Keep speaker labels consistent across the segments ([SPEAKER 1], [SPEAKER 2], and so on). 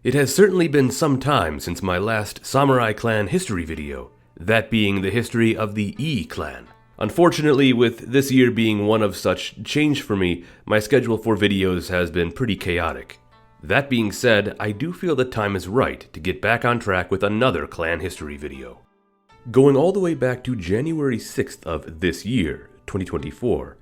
[SPEAKER 1] It has certainly been some time since my last Samurai Clan history video, that being the history of the E clan. Unfortunately, with this year being one of such change for me, my schedule for videos has been pretty chaotic. That being said, I do feel the time is right to get back on track with another clan history video. Going all the way back to January 6th of this year, 2024,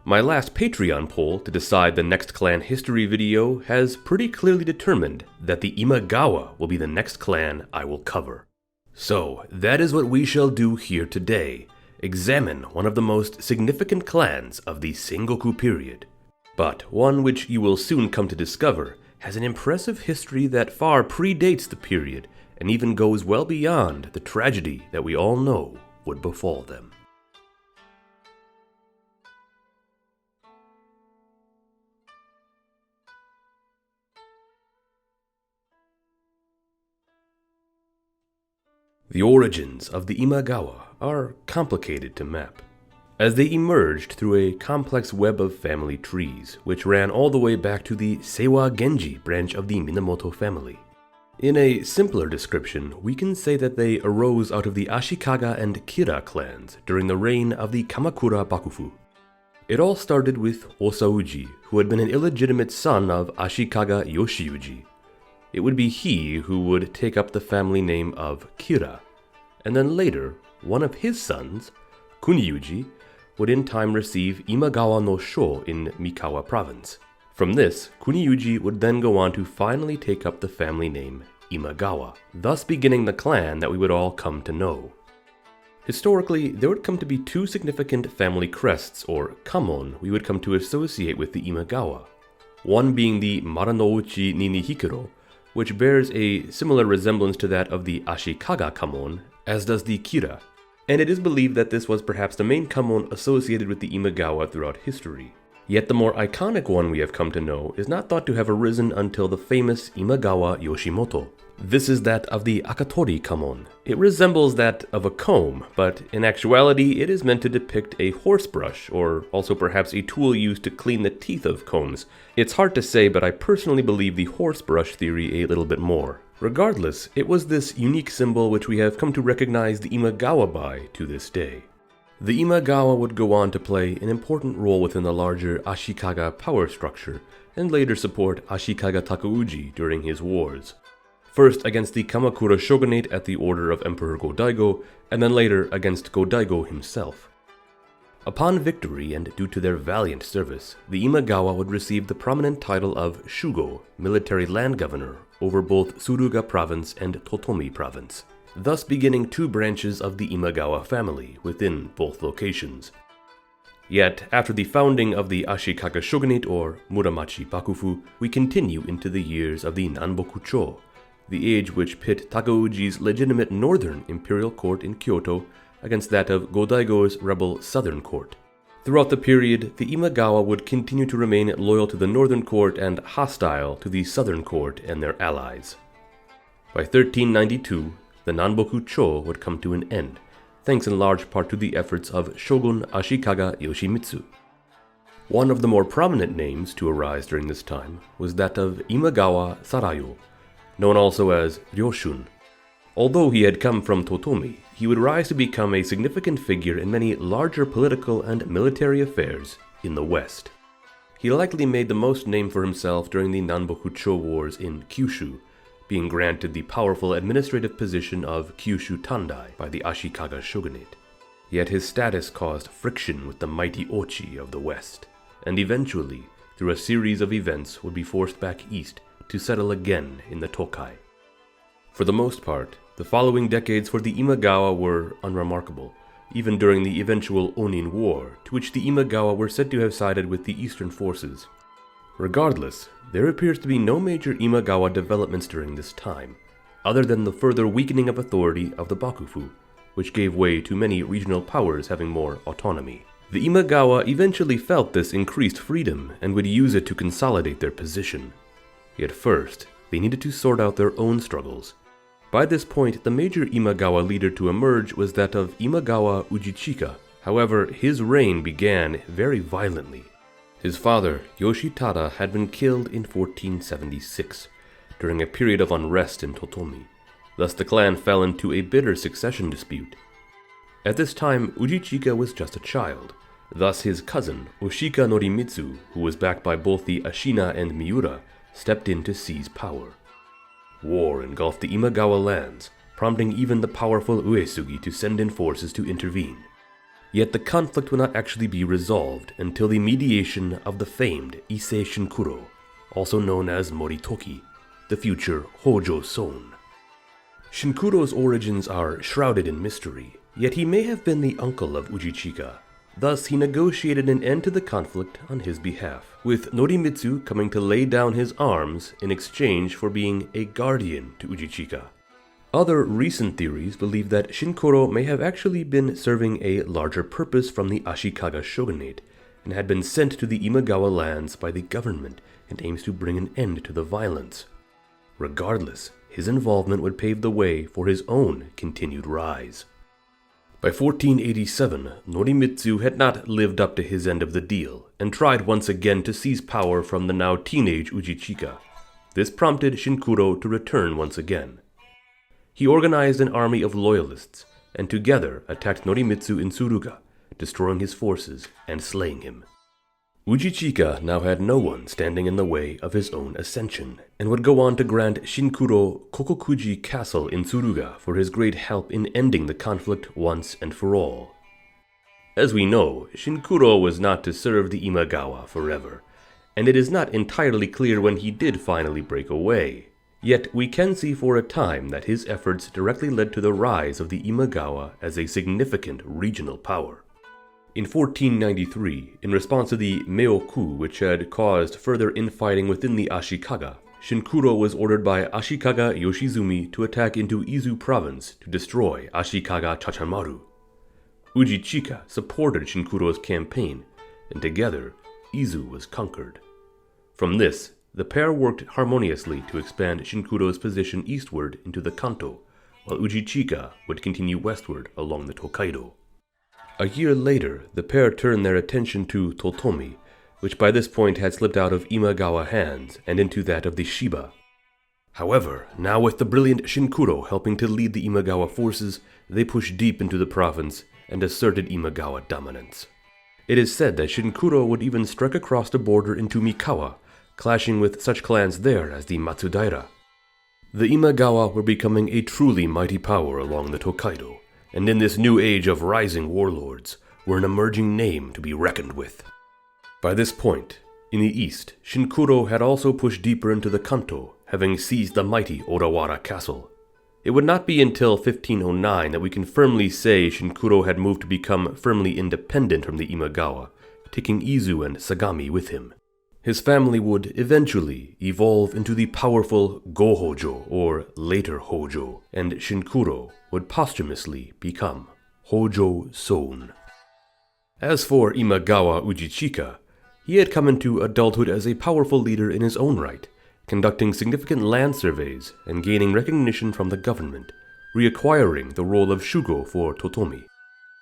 [SPEAKER 1] my last Patreon poll to decide the next clan history video has pretty clearly determined that the Imagawa will be the next clan I will cover. So, that is what we shall do here today, examine one of the most significant clans of the Sengoku period, but one which you will soon come to discover has an impressive history that far predates the period and even goes well beyond the tragedy that we all know would befall them. The origins of the Imagawa are complicated to map, as they emerged through a complex web of family trees, which ran all the way back to the Seiwa Genji branch of the Minamoto family. In a simpler description, we can say that they arose out of the Ashikaga and Kira clans during the reign of the Kamakura Bakufu. It all started with Osauji, who had been an illegitimate son of Ashikaga Yoshiyuji. It would be he who would take up the family name of Kira, and then later, one of his sons, Kuniyuji, would in time receive Imagawa no Sho in Mikawa province. From this, Kuniyuji would then go on to finally take up the family name Imagawa, thus beginning the clan that we would all come to know. Historically, there would come to be two significant family crests, or kamon, we would come to associate with the Imagawa. One being the Maranouchi Ninihikuro, which bears a similar resemblance to that of the Ashikaga kamon, as does the Kira, and it is believed that this was perhaps the main kamon associated with the Imagawa throughout history. Yet the more iconic one we have come to know is not thought to have arisen until the famous Imagawa Yoshimoto. This is that of the Akatori kamon. It resembles that of a comb, but in actuality it is meant to depict a horse brush, or also perhaps a tool used to clean the teeth of combs. It's hard to say, but I personally believe the horse brush theory a little bit more. Regardless, it was this unique symbol which we have come to recognize the Imagawa by to this day. The Imagawa would go on to play an important role within the larger Ashikaga power structure, and later support Ashikaga Takeuji during his wars. First against the Kamakura Shogunate at the order of Emperor Go-Daigo, and then later against Go-Daigo himself. Upon victory and due to their valiant service, the Imagawa would receive the prominent title of Shugo, military land governor, over both Suruga province and Totomi province, thus beginning two branches of the Imagawa family within both locations. Yet, after the founding of the Ashikaga Shogunate or Muramachi Bakufu, we continue into the years of the Nanboku-cho, the age which pit Takeuji's legitimate northern imperial court in Kyoto against that of Go-Daigo's rebel southern court. Throughout the period, the Imagawa would continue to remain loyal to the northern court and hostile to the southern court and their allies. By 1392, the Nanboku-cho would come to an end, thanks in large part to the efforts of Shogun Ashikaga Yoshimitsu. One of the more prominent names to arise during this time was that of Imagawa Sarayo, known also as Ryoshun. Although he had come from Totomi, he would rise to become a significant figure in many larger political and military affairs in the West. He likely made the most name for himself during the Nanboku-cho Wars in Kyushu, being granted the powerful administrative position of Kyushu Tandai by the Ashikaga Shogunate. Yet his status caused friction with the mighty Ouchi of the West, and eventually, through a series of events, would be forced back east to settle again in the Tokai. For the most part, the following decades for the Imagawa were unremarkable, even during the eventual Onin War, to which the Imagawa were said to have sided with the eastern forces. Regardless, there appears to be no major Imagawa developments during this time, other than the further weakening of authority of the Bakufu, which gave way to many regional powers having more autonomy. The Imagawa eventually felt this increased freedom and would use it to consolidate their position. Yet first, they needed to sort out their own struggles. By this point, the major Imagawa leader to emerge was that of Imagawa Ujichika. However, his reign began very violently. His father, Yoshitada, had been killed in 1476, during a period of unrest in Totomi. Thus the clan fell into a bitter succession dispute. At this time, Ujichika was just a child. Thus his cousin, Oshika Norimitsu, who was backed by both the Ashina and Miura, stepped in to seize power. War engulfed the Imagawa lands, prompting even the powerful Uesugi to send in forces to intervene. Yet the conflict would not actually be resolved until the mediation of the famed Issei Shinkuro, also known as Moritoki, the future Hojo Son. Shinkuro's origins are shrouded in mystery, yet he may have been the uncle of Ujichika. Thus, he negotiated an end to the conflict on his behalf, with Norimitsu coming to lay down his arms in exchange for being a guardian to Ujichika. Other recent theories believe that Shinkuro may have actually been serving a larger purpose from the Ashikaga Shogunate, and had been sent to the Imagawa lands by the government and aims to bring an end to the violence. Regardless, his involvement would pave the way for his own continued rise. By 1487, Norimitsu had not lived up to his end of the deal, and tried once again to seize power from the now teenage Ujichika. This prompted Shinkuro to return once again. He organized an army of loyalists, and together attacked Norimitsu in Suruga, destroying his forces and slaying him. Ujichika now had no one standing in the way of his own ascension, and would go on to grant Shinkuro Kokokuji Castle in Suruga for his great help in ending the conflict once and for all. As we know, Shinkuro was not to serve the Imagawa forever, and it is not entirely clear when he did finally break away. Yet we can see for a time that his efforts directly led to the rise of the Imagawa as a significant regional power. In 1493, in response to the Meo coup which had caused further infighting within the Ashikaga, Shinkuro was ordered by Ashikaga Yoshizumi to attack into Izu province to destroy Ashikaga Chachamaru. Ujichika supported Shinkuro's campaign, and together, Izu was conquered. From this, the pair worked harmoniously to expand Shinkuro's position eastward into the Kanto, while Ujichika would continue westward along the Tokaido. A year later, the pair turned their attention to Totomi, which by this point had slipped out of Imagawa hands and into that of the Shiba. However, now with the brilliant Shinkuro helping to lead the Imagawa forces, they pushed deep into the province and asserted Imagawa dominance. It is said that Shinkuro would even strike across the border into Mikawa, clashing with such clans there as the Matsudaira. The Imagawa were becoming a truly mighty power along the Tokaido, and in this new age of rising warlords, were an emerging name to be reckoned with. By this point, in the east, Shinkuro had also pushed deeper into the Kanto, having seized the mighty Odawara Castle. It would not be until 1509 that we can firmly say Shinkuro had moved to become firmly independent from the Imagawa, taking Izu and Sagami with him. His family would eventually evolve into the powerful Go-Hojo, or later Hojo, and Shinkuro would posthumously become Hojo Son. As for Imagawa Ujichika, he had come into adulthood as a powerful leader in his own right, conducting significant land surveys and gaining recognition from the government, reacquiring the role of Shugo for Totomi.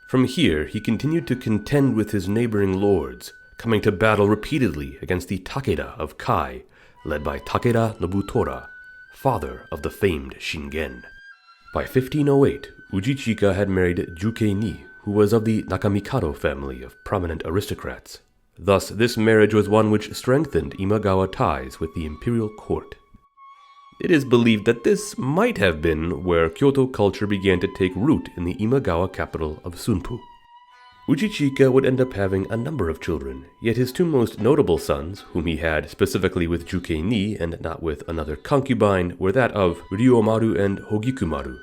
[SPEAKER 1] From here, he continued to contend with his neighboring lords, coming to battle repeatedly against the Takeda of Kai, led by Takeda Nobutora, father of the famed Shingen. By 1508, Ujichika had married Jukei-ni, who was of the Nakamikado family of prominent aristocrats. Thus, this marriage was one which strengthened Imagawa ties with the imperial court. It is believed that this might have been where Kyoto culture began to take root in the Imagawa capital of Sunpu. Ujichika would end up having a number of children, yet his two most notable sons, whom he had specifically with Jukei-ni and not with another concubine, were that of Ryomaru and Hogikumaru.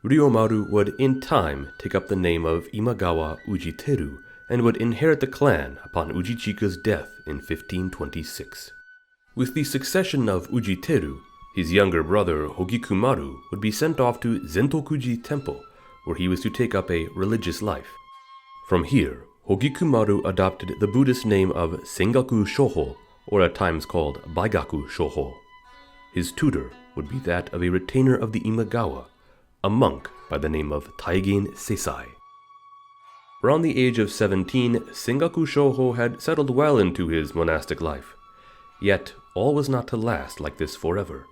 [SPEAKER 1] Ryomaru would in time take up the name of Imagawa Ujiteru and would inherit the clan upon Ujichika's death in 1526. With the succession of Ujiteru, his younger brother Hogikumaru would be sent off to Zentokuji Temple, where he was to take up a religious life. From here, Hogikumaru adopted the Buddhist name of Sengaku Shoho, or at times called Baigaku Shoho. His tutor would be that of a retainer of the Imagawa, a monk by the name of Taigen Seisai. Around the age of 17, Sengaku Shoho had settled well into his monastic life. Yet, all was not to last like this forever.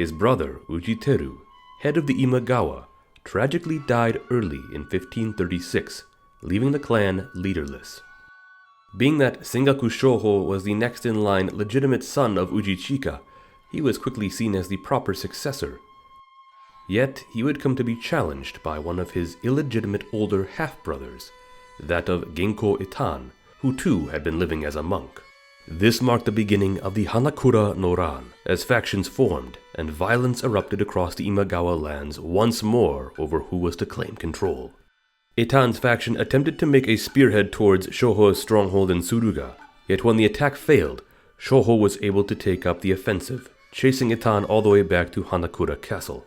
[SPEAKER 1] His brother, Ujiteru, head of the Imagawa, tragically died early in 1536, leaving the clan leaderless. Being that Sengaku Shoho was the next-in-line legitimate son of Ujichika, he was quickly seen as the proper successor. Yet he would come to be challenged by one of his illegitimate older half-brothers, that of Genko Itan, who too had been living as a monk. This marked the beginning of the Hanakura no Ran, as factions formed and violence erupted across the Imagawa lands once more over who was to claim control. Itan's faction attempted to make a spearhead towards Shoho's stronghold in Suruga, yet when the attack failed, Shoho was able to take up the offensive, chasing Itan all the way back to Hanakura Castle.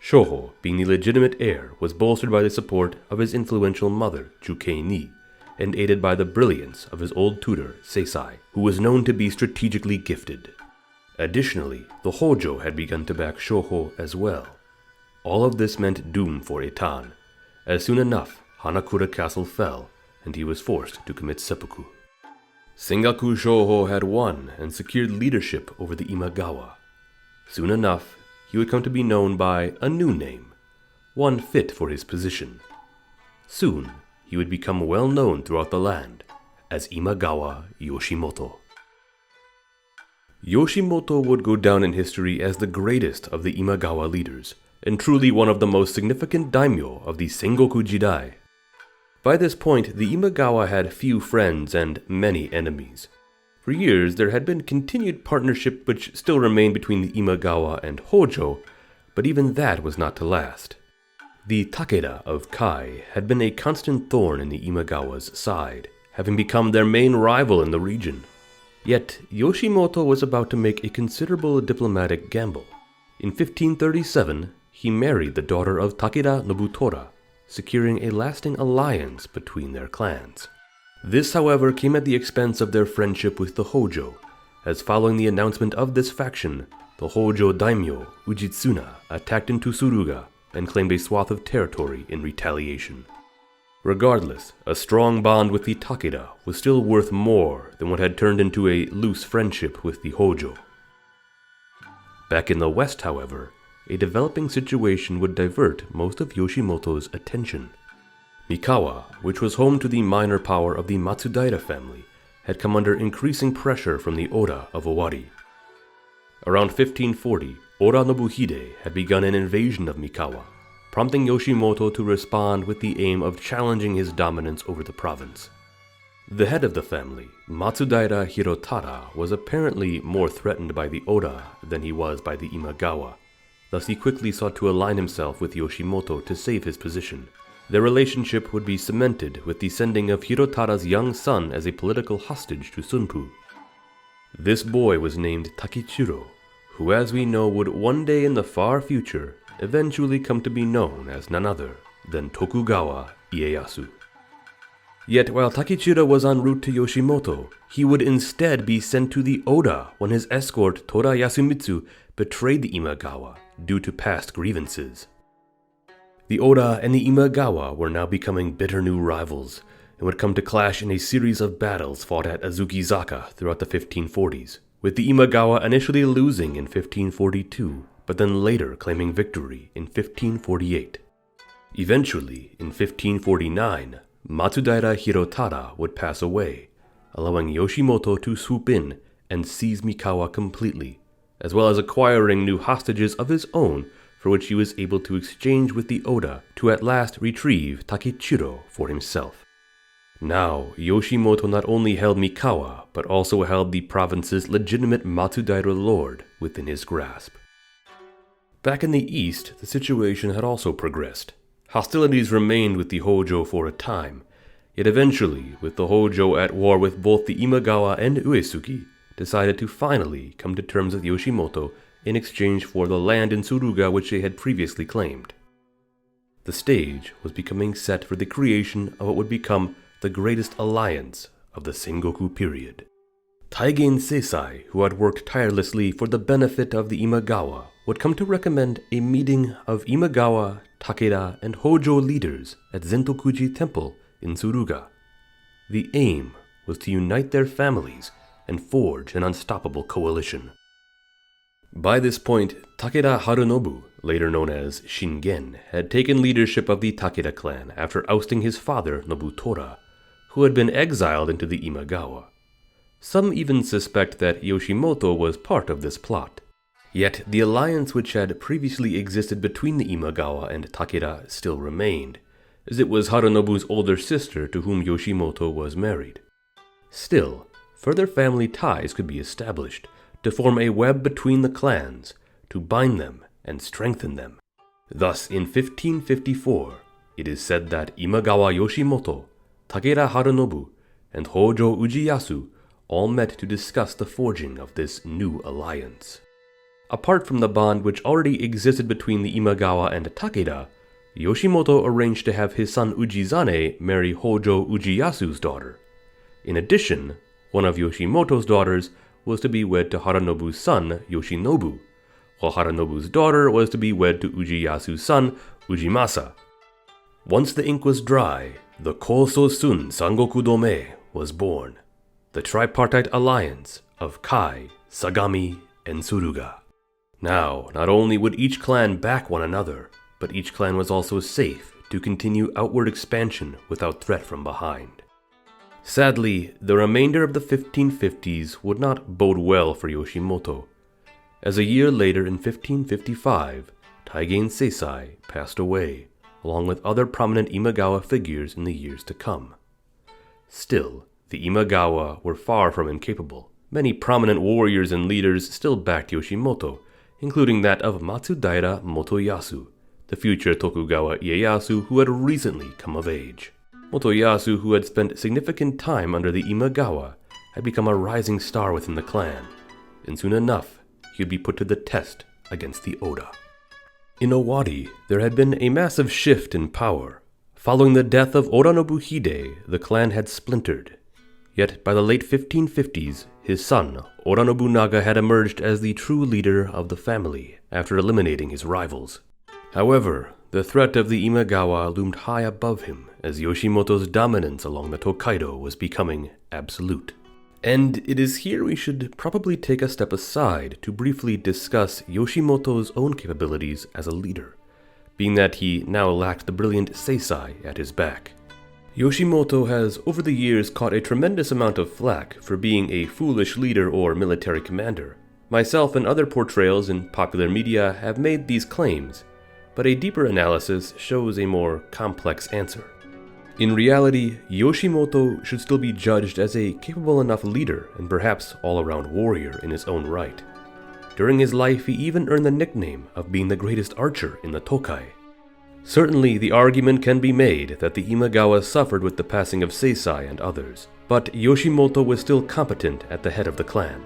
[SPEAKER 1] Shoho, being the legitimate heir, was bolstered by the support of his influential mother, Jukei-ni, and aided by the brilliance of his old tutor, Seisai, who was known to be strategically gifted. Additionally, the Hojo had begun to back Shoho as well. All of this meant doom for Itan, as soon enough Hanakura Castle fell, and he was forced to commit seppuku. Sengaku Shoho had won and secured leadership over the Imagawa. Soon enough, he would come to be known by a new name, one fit for his position. Soon, he would become well known throughout the land as Imagawa Yoshimoto. Yoshimoto would go down in history as the greatest of the Imagawa leaders, and truly one of the most significant daimyo of the Sengoku Jidai. By this point, the Imagawa had few friends and many enemies. For years, there had been continued partnership which still remained between the Imagawa and Hojo, but even that was not to last. The Takeda of Kai had been a constant thorn in the Imagawa's side, having become their main rival in the region. Yet, Yoshimoto was about to make a considerable diplomatic gamble. In 1537, he married the daughter of Takeda Nobutora, securing a lasting alliance between their clans. This, however, came at the expense of their friendship with the Hojo, as following the announcement of this faction, the Hojo daimyo Ujitsuna attacked into Suruga and claimed a swath of territory in retaliation. Regardless, a strong bond with the Takeda was still worth more than what had turned into a loose friendship with the Hojo. Back in the west, however, a developing situation would divert most of Yoshimoto's attention. Mikawa, which was home to the minor power of the Matsudaira family, had come under increasing pressure from the Oda of Owari. Around 1540, Oda Nobuhide had begun an invasion of Mikawa, prompting Yoshimoto to respond with the aim of challenging his dominance over the province. The head of the family, Matsudaira Hirotara, was apparently more threatened by the Oda than he was by the Imagawa. Thus he quickly sought to align himself with Yoshimoto to save his position. Their relationship would be cemented with the sending of Hirotara's young son as a political hostage to Sunpu. This boy was named Takichiro, who, as we know, would one day in the far future eventually come to be known as none other than Tokugawa Ieyasu. Yet while Takichiro was en route to Yoshimoto, he would instead be sent to the Oda when his escort Tora Yasumitsu betrayed the Imagawa due to past grievances. The Oda and the Imagawa were now becoming bitter new rivals, and would come to clash in a series of battles fought at Azukizaka throughout the 1540s, with the Imagawa initially losing in 1542, but then later claiming victory in 1548. Eventually, in 1549, Matsudaira Hirotara would pass away, allowing Yoshimoto to swoop in and seize Mikawa completely, as well as acquiring new hostages of his own for which he was able to exchange with the Oda to at last retrieve Takichiro for himself. Now, Yoshimoto not only held Mikawa, but also held the province's legitimate Matsudaira lord within his grasp. Back in the east, the situation had also progressed. Hostilities remained with the Hojo for a time, yet eventually, with the Hojo at war with both the Imagawa and Uesugi, decided to finally come to terms with Yoshimoto in exchange for the land in Suruga which they had previously claimed. The stage was becoming set for the creation of what would become the greatest alliance of the Sengoku period. Taigen Seisai, who had worked tirelessly for the benefit of the Imagawa, would come to recommend a meeting of Imagawa, Takeda, and Hojo leaders at Zentokuji Temple in Suruga. The aim was to unite their families and forge an unstoppable coalition. By this point, Takeda Harunobu, later known as Shingen, had taken leadership of the Takeda clan after ousting his father Nobutora, who had been exiled into the Imagawa. Some even suspect that Yoshimoto was part of this plot. Yet the alliance which had previously existed between the Imagawa and Takeda still remained, as it was Harunobu's older sister to whom Yoshimoto was married. Still, further family ties could be established to form a web between the clans, to bind them and strengthen them. Thus, in 1554, it is said that Imagawa Yoshimoto, Takeda Harunobu, and Hojo Ieyasu all met to discuss the forging of this new alliance. Apart from the bond which already existed between the Imagawa and Takeda, Yoshimoto arranged to have his son Ujizane marry Hojo Ieyasu's daughter. In addition, one of Yoshimoto's daughters was to be wed to Harunobu's son Yoshinobu, while Harunobu's daughter was to be wed to Ujiyasu's son Ujimasa. Once the ink was dry, the Koso-sun Sangoku Dome was born, the tripartite alliance of Kai, Sagami, and Suruga. Now, not only would each clan back one another, but each clan was also safe to continue outward expansion without threat from behind. Sadly, the remainder of the 1550s would not bode well for Yoshimoto, as a year later in 1555, Taigen Seisai passed away, along with other prominent Imagawa figures in the years to come. Still, the Imagawa were far from incapable. Many prominent warriors and leaders still backed Yoshimoto, including that of Matsudaira Motoyasu, the future Tokugawa Ieyasu who had recently come of age. Motoyasu, who had spent significant time under the Imagawa, had become a rising star within the clan, and soon enough he would be put to the test against the Oda. In Owari, there had been a massive shift in power. Following the death of Oda Nobuhide, the clan had splintered. Yet by the late 1550s, his son, Oda Nobunaga, had emerged as the true leader of the family after eliminating his rivals. However, the threat of the Imagawa loomed high above him as Yoshimoto's dominance along the Tokaido was becoming absolute. And it is here we should probably take a step aside to briefly discuss Yoshimoto's own capabilities as a leader, being that he now lacked the brilliant Seisai at his back. Yoshimoto has over the years caught a tremendous amount of flack for being a foolish leader or military commander. Myself and other portrayals in popular media have made these claims, but a deeper analysis shows a more complex answer. In reality, Yoshimoto should still be judged as a capable enough leader and perhaps all-around warrior in his own right. During his life, he even earned the nickname of being the greatest archer in the Tokai. Certainly, the argument can be made that the Imagawa suffered with the passing of Seisai and others, but Yoshimoto was still competent at the head of the clan.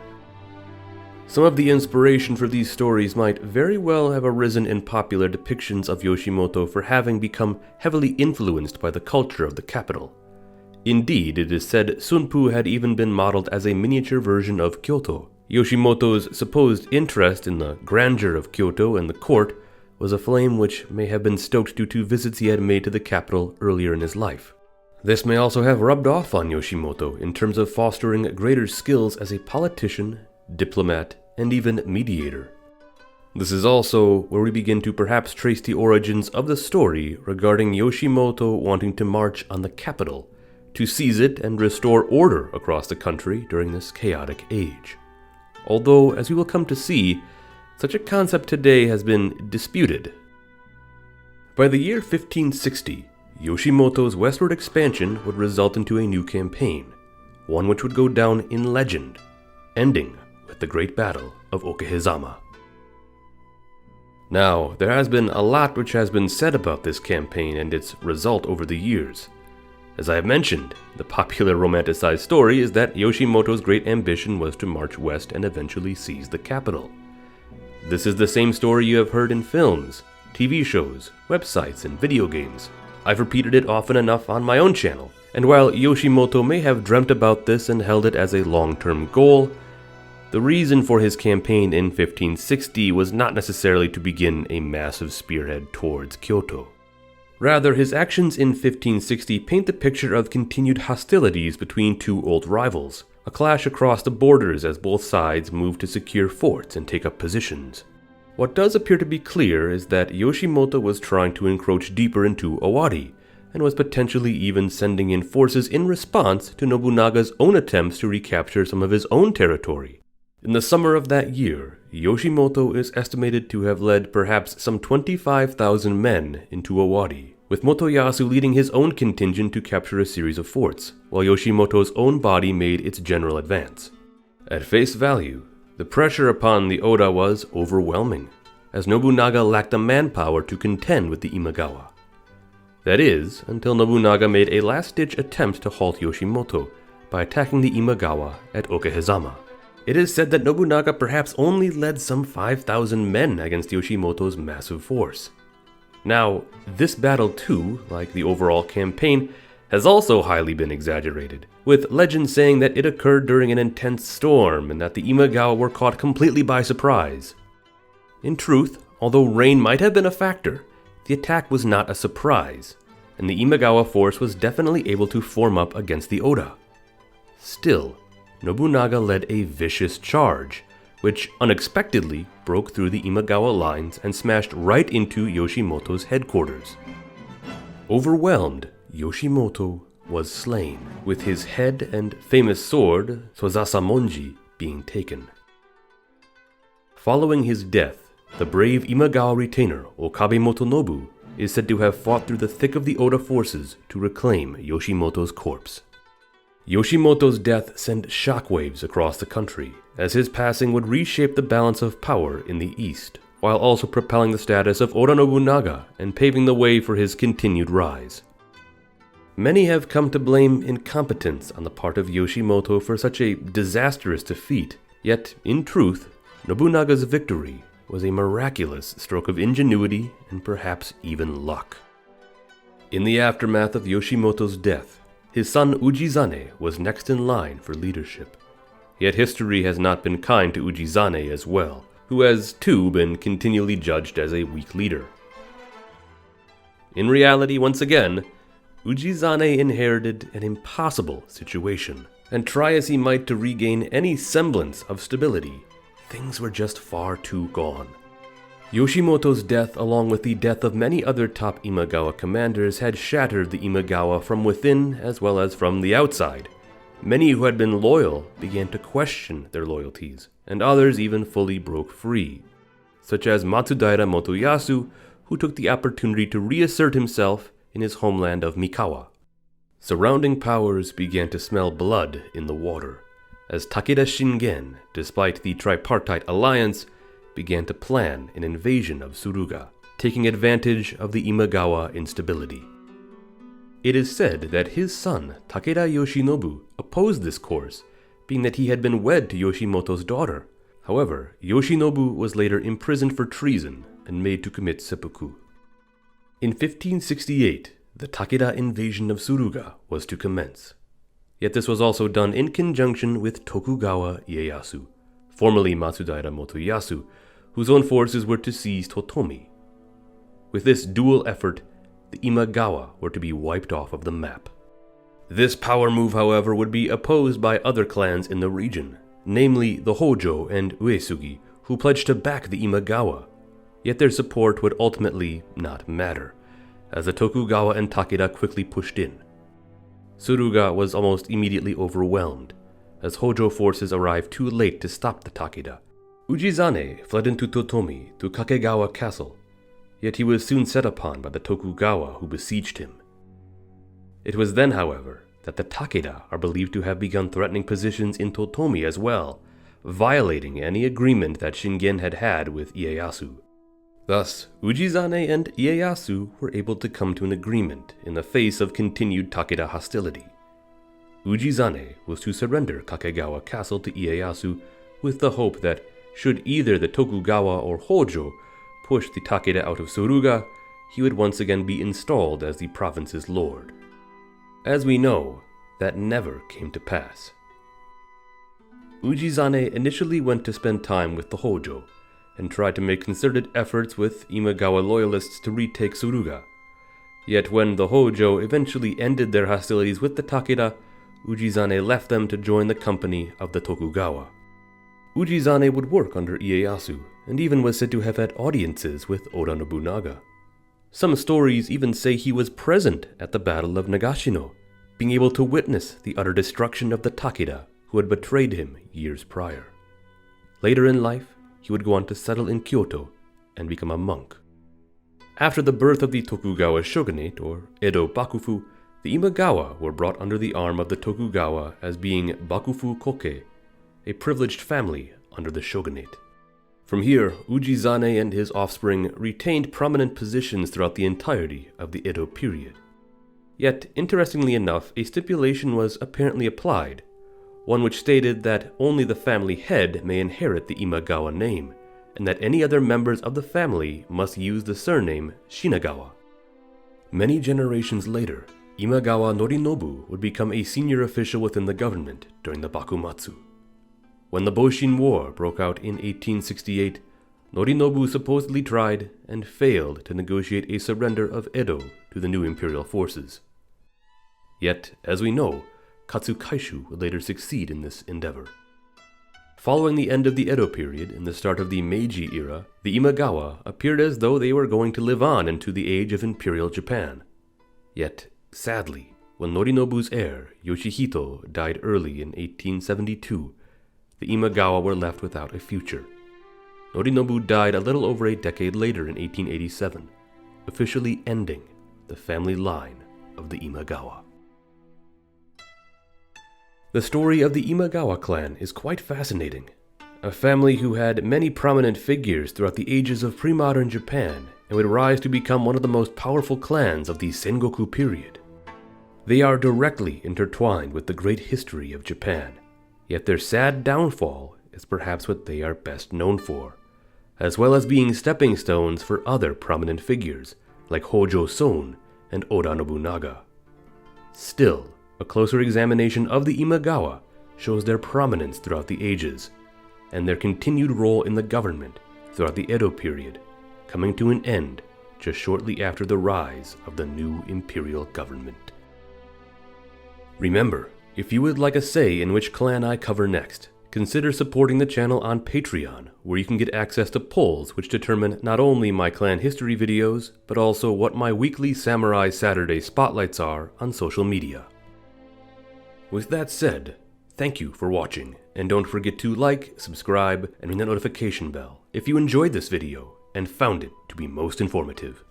[SPEAKER 1] Some of the inspiration for these stories might very well have arisen in popular depictions of Yoshimoto for having become heavily influenced by the culture of the capital. Indeed, it is said Sunpu had even been modeled as a miniature version of Kyoto. Yoshimoto's supposed interest in the grandeur of Kyoto and the court was a flame which may have been stoked due to visits he had made to the capital earlier in his life. This may also have rubbed off on Yoshimoto in terms of fostering greater skills as a politician, diplomat, and even mediator. This is also where we begin to perhaps trace the origins of the story regarding Yoshimoto wanting to march on the capital, to seize it and restore order across the country during this chaotic age. Although, as we will come to see, such a concept today has been disputed. By the year 1560, Yoshimoto's westward expansion would result into a new campaign, one which would go down in legend, ending with the Great Battle of Okehazama. Now, there has been a lot which has been said about this campaign and its result over the years. As I have mentioned, the popular romanticized story is that Yoshimoto's great ambition was to march west and eventually seize the capital. This is the same story you have heard in films, TV shows, websites, and video games. I've repeated it often enough on my own channel, and while Yoshimoto may have dreamt about this and held it as a long-term goal, the reason for his campaign in 1560 was not necessarily to begin a massive spearhead towards Kyoto. Rather, his actions in 1560 paint the picture of continued hostilities between two old rivals, a clash across the borders as both sides moved to secure forts and take up positions. What does appear to be clear is that Yoshimoto was trying to encroach deeper into Owari, and was potentially even sending in forces in response to Nobunaga's own attempts to recapture some of his own territory. In the summer of that year, Yoshimoto is estimated to have led perhaps some 25,000 men into Owari, with Motoyasu leading his own contingent to capture a series of forts, while Yoshimoto's own body made its general advance. At face value, the pressure upon the Oda was overwhelming, as Nobunaga lacked the manpower to contend with the Imagawa. That is, until Nobunaga made a last-ditch attempt to halt Yoshimoto by attacking the Imagawa at Okehazama. It is said that Nobunaga perhaps only led some 5,000 men against Yoshimoto's massive force. Now, this battle too, like the overall campaign, has also highly been exaggerated, with legends saying that it occurred during an intense storm and that the Imagawa were caught completely by surprise. In truth, although rain might have been a factor, the attack was not a surprise, and the Imagawa force was definitely able to form up against the Oda. Still, Nobunaga led a vicious charge, which unexpectedly broke through the Imagawa lines and smashed right into Yoshimoto's headquarters. Overwhelmed, Yoshimoto was slain, with his head and famous sword, Sozasamonji, being taken. Following his death, the brave Imagawa retainer Okabe Motonobu is said to have fought through the thick of the Oda forces to reclaim Yoshimoto's corpse. Yoshimoto's death sent shockwaves across the country, as his passing would reshape the balance of power in the east, while also propelling the status of Oda Nobunaga and paving the way for his continued rise. Many have come to blame incompetence on the part of Yoshimoto for such a disastrous defeat, yet, in truth, Nobunaga's victory was a miraculous stroke of ingenuity and perhaps even luck. In the aftermath of Yoshimoto's death, his son Ujizane was next in line for leadership. Yet history has not been kind to Ujizane as well, who has too been continually judged as a weak leader. In reality, once again, Ujizane inherited an impossible situation, and try as he might to regain any semblance of stability, things were just far too gone. Yoshimoto's death, along with the death of many other top Imagawa commanders, had shattered the Imagawa from within as well as from the outside. Many who had been loyal began to question their loyalties, and others even fully broke free, such as Matsudaira Motoyasu, who took the opportunity to reassert himself in his homeland of Mikawa. Surrounding powers began to smell blood in the water, as Takeda Shingen, despite the tripartite alliance, began to plan an invasion of Suruga, taking advantage of the Imagawa instability. It is said that his son, Takeda Yoshinobu, opposed this course, being that he had been wed to Yoshimoto's daughter. However, Yoshinobu was later imprisoned for treason and made to commit seppuku. In 1568, the Takeda invasion of Suruga was to commence. Yet this was also done in conjunction with Tokugawa Ieyasu, formerly Matsudaira Motoyasu, whose own forces were to seize Totomi. With this dual effort, the Imagawa were to be wiped off of the map. This power move, however, would be opposed by other clans in the region, namely the Hojo and Uesugi, who pledged to back the Imagawa. Yet their support would ultimately not matter, as the Tokugawa and Takeda quickly pushed in. Suruga was almost immediately overwhelmed, as Hojo forces arrived too late to stop the Takeda. Ujizane fled into Totomi to Kakegawa Castle, yet he was soon set upon by the Tokugawa who besieged him. It was then, however, that the Takeda are believed to have begun threatening positions in Totomi as well, violating any agreement that Shingen had had with Ieyasu. Thus, Ujizane and Ieyasu were able to come to an agreement in the face of continued Takeda hostility. Ujizane was to surrender Kakegawa Castle to Ieyasu with the hope that, should either the Tokugawa or Hojo push the Takeda out of Suruga, he would once again be installed as the province's lord. As we know, that never came to pass. Ujizane initially went to spend time with the Hojo, and tried to make concerted efforts with Imagawa loyalists to retake Suruga. Yet when the Hojo eventually ended their hostilities with the Takeda, Ujizane left them to join the company of the Tokugawa. Ujizane would work under Ieyasu, and even was said to have had audiences with Oda Nobunaga. Some stories even say he was present at the Battle of Nagashino, being able to witness the utter destruction of the Takeda who had betrayed him years prior. Later in life, he would go on to settle in Kyoto and become a monk. After the birth of the Tokugawa Shogunate, or Edo Bakufu, the Imagawa were brought under the arm of the Tokugawa as being Bakufu Koke, a privileged family under the Shogunate. From here, Ujizane and his offspring retained prominent positions throughout the entirety of the Edo period. Yet, interestingly enough, a stipulation was apparently applied, one which stated that only the family head may inherit the Imagawa name, and that any other members of the family must use the surname Shinagawa. Many generations later, Imagawa Norinobu would become a senior official within the government during the Bakumatsu. When the Boshin War broke out in 1868, Norinobu supposedly tried and failed to negotiate a surrender of Edo to the new imperial forces. Yet, as we know, Katsukaishu would later succeed in this endeavor. Following the end of the Edo period and the start of the Meiji era, the Imagawa appeared as though they were going to live on into the age of Imperial Japan. Yet, sadly, when Norinobu's heir, Yoshihito, died early in 1872, the Imagawa were left without a future. Norinobu died a little over a decade later in 1887, officially ending the family line of the Imagawa. The story of the Imagawa clan is quite fascinating. A family who had many prominent figures throughout the ages of pre-modern Japan and would rise to become one of the most powerful clans of the Sengoku period. They are directly intertwined with the great history of Japan, yet their sad downfall is perhaps what they are best known for, as well as being stepping stones for other prominent figures like Hojo Son and Oda Nobunaga. Still, a closer examination of the Imagawa shows their prominence throughout the ages, and their continued role in the government throughout the Edo period, coming to an end just shortly after the rise of the new imperial government. Remember, if you would like a say in which clan I cover next, consider supporting the channel on Patreon, where you can get access to polls which determine not only my clan history videos, but also what my weekly Samurai Saturday spotlights are on social media. With that said, thank you for watching, and don't forget to like, subscribe, and ring that notification bell if you enjoyed this video and found it to be most informative.